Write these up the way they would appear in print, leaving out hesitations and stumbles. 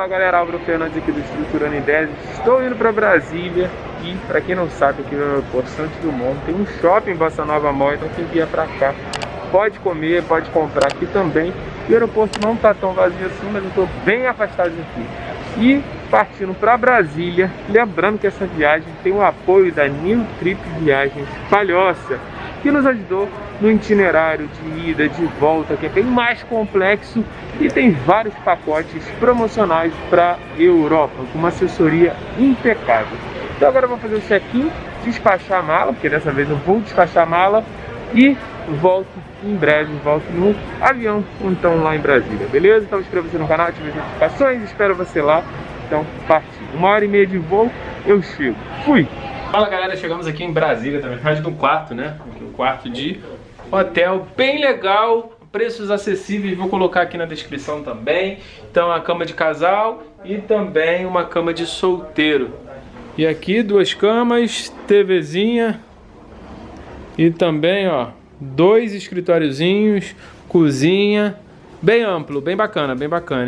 galera, Álvaro Fernandes aqui do Estruturando Ideias. Estou indo para Brasília e, para quem não sabe, aqui no aeroporto Santos Dumont tem um shopping em Bossa Nova Mall, então quem vier para cá pode comer, pode comprar aqui também. O aeroporto não está tão vazio assim, mas eu estou bem afastado daqui. E partindo para Brasília, lembrando que essa viagem tem o apoio da New Trip Viagens Palhoça, que nos ajudou no itinerário de ida, de volta, que é bem mais complexo e tem vários pacotes promocionais para Europa, com uma assessoria impecável. Então agora eu vou fazer o check-in, despachar a mala, porque dessa vez eu vou despachar a mala e volto em breve, volto no avião, então lá em Brasília, beleza? Então inscreva-se no canal, ative as notificações, espero você lá. Então partiu, 1h30 de voo, eu chego, fui! Fala galera, chegamos aqui em Brasília, na verdade no quarto, né? Um quarto de hotel bem legal, preços acessíveis, vou colocar aqui na descrição também. Então a cama de casal e também uma cama de solteiro. E aqui 2 camas, TVzinha e também ó, 2 escritóriozinhos, cozinha. Bem amplo, bem bacana,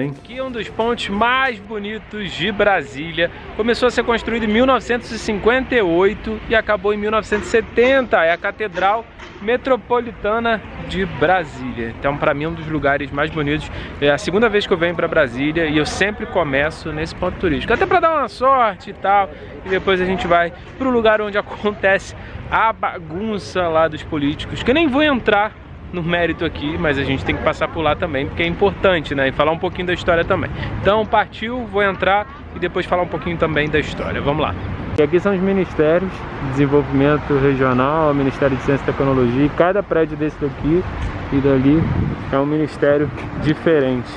hein? Aqui é um dos pontos mais bonitos de Brasília. Começou a ser construído em 1958 e acabou em 1970. É a Catedral Metropolitana de Brasília. Então, para mim, é um dos lugares mais bonitos. É a segunda vez que eu venho para Brasília e eu sempre começo nesse ponto turístico. Até para dar uma sorte e tal. E depois a gente vai para o lugar onde acontece a bagunça lá dos políticos, que eu nem vou entrar no mérito aqui, mas a gente tem que passar por lá também, porque é importante, né? E falar um pouquinho da história também. Então partiu, vou entrar e depois falar um pouquinho também da história. Vamos lá. E aqui são os ministérios de desenvolvimento regional, Ministério de Ciência e Tecnologia. E cada prédio desse daqui e dali é um ministério diferente.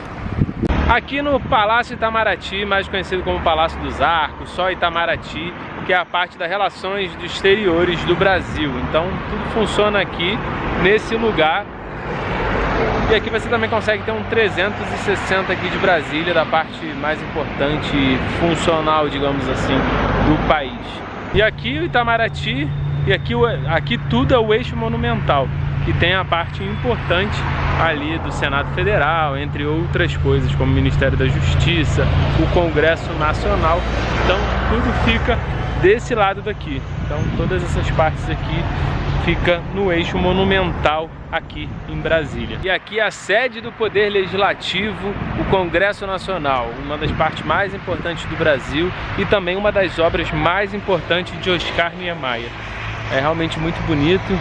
Aqui no Palácio Itamaraty, mais conhecido como Palácio dos Arcos, só Itamaraty, que é a parte das relações dos exteriores do Brasil. Então tudo funciona aqui nesse lugar. E aqui você também consegue ter um 360 aqui de Brasília, da parte mais importante e funcional, digamos assim, do país. E aqui o Itamaraty, e aqui tudo é o eixo monumental, que tem a parte importante ali do Senado Federal, entre outras coisas, como o Ministério da Justiça, o Congresso Nacional. Então tudo fica desse lado daqui. Então todas essas partes aqui fica no eixo monumental aqui em Brasília. E aqui é a sede do Poder Legislativo, o Congresso Nacional, uma das partes mais importantes do Brasil e também uma das obras mais importantes de Oscar Niemeyer. É realmente muito bonito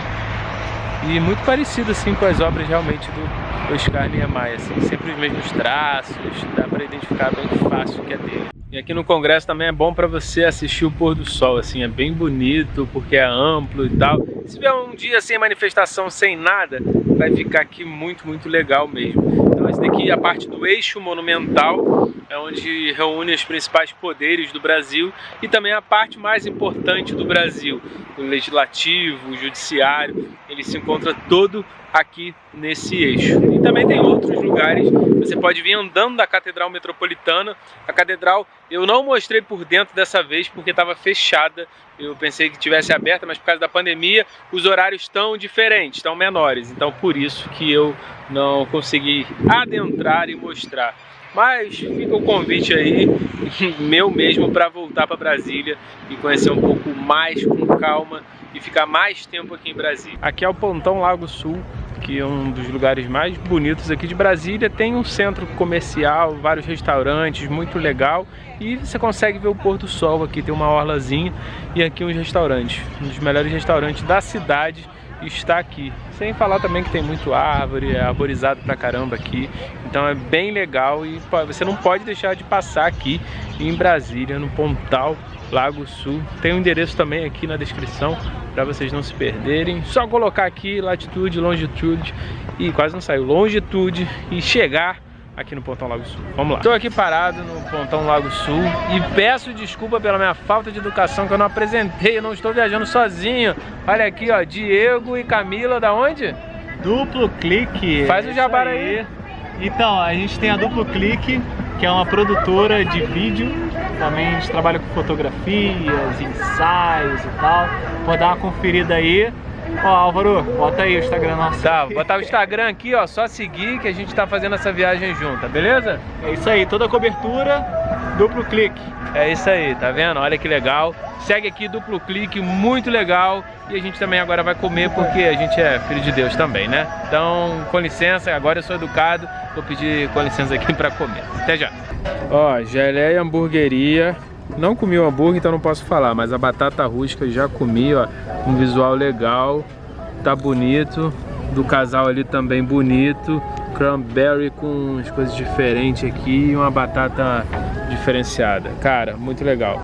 e muito parecido assim com as obras realmente do Oscar Niemeyer, assim, sempre os mesmos traços, dá para identificar bem fácil o que é dele. E aqui no Congresso também é bom para você assistir o pôr do sol, assim, é bem bonito porque é amplo e tal. Se tiver um dia sem manifestação, sem nada, vai ficar aqui muito legal mesmo. Então esse daqui é a parte do eixo monumental, é onde reúne os principais poderes do Brasil e também a parte mais importante do Brasil, o legislativo, o judiciário, ele se encontra todo aqui nesse eixo. E também tem outros lugares, você pode vir andando da Catedral Metropolitana. A catedral eu não mostrei por dentro dessa vez porque estava fechada, eu pensei que tivesse aberta, mas por causa da pandemia os horários estão diferentes, estão menores, então por isso que eu não consegui adentrar e mostrar. Mas fica o convite aí, meu mesmo, para voltar para Brasília e conhecer um pouco mais com calma e ficar mais tempo aqui em Brasília. Aqui é o Pontão Lago Sul, que é um dos lugares mais bonitos aqui de Brasília. Tem um centro comercial, vários restaurantes, muito legal. E você consegue ver o pôr do sol aqui, tem uma orlazinha e aqui uns restaurantes. Um dos melhores restaurantes da cidade está aqui. Sem falar também que tem muito árvore, é arborizado pra caramba aqui. Então é bem legal e você não pode deixar de passar aqui em Brasília, no Pontal Lago Sul. Tem um endereço também aqui na descrição para vocês não se perderem. Só colocar aqui latitude, longitude e quase não saiu, longitude e chegar aqui no Pontão Lago Sul. Vamos lá. Estou aqui parado no Pontão Lago Sul e peço desculpa pela minha falta de educação que eu não apresentei, eu não estou viajando sozinho. Olha aqui, ó, Diego e Camila, da onde? Duplo Clique. Faz o jabá aí. Então, a gente tem a Duplo Clique, que é uma produtora de vídeo. Também a gente trabalha com fotografias, ensaios e tal. Pode dar uma conferida aí. Ó, Álvaro, bota aí o Instagram nosso. Tá, vou botar o Instagram aqui, ó, só seguir que a gente tá fazendo essa viagem junta, beleza? É isso aí, toda a cobertura, duplo clique. É isso aí, tá vendo? Olha que legal. Segue aqui, duplo clique, muito legal. E a gente também agora vai comer porque a gente é filho de Deus também, né? Então, com licença, agora eu sou educado, vou pedir com licença aqui pra comer. Até já. Ó, geleia hamburgueria. Não comi o hambúrguer, então não posso falar, mas a batata rústica já comi, ó. Um visual legal, tá bonito. Do casal ali também bonito. Cranberry com umas coisas diferentes aqui e uma batata diferenciada. Cara, muito legal.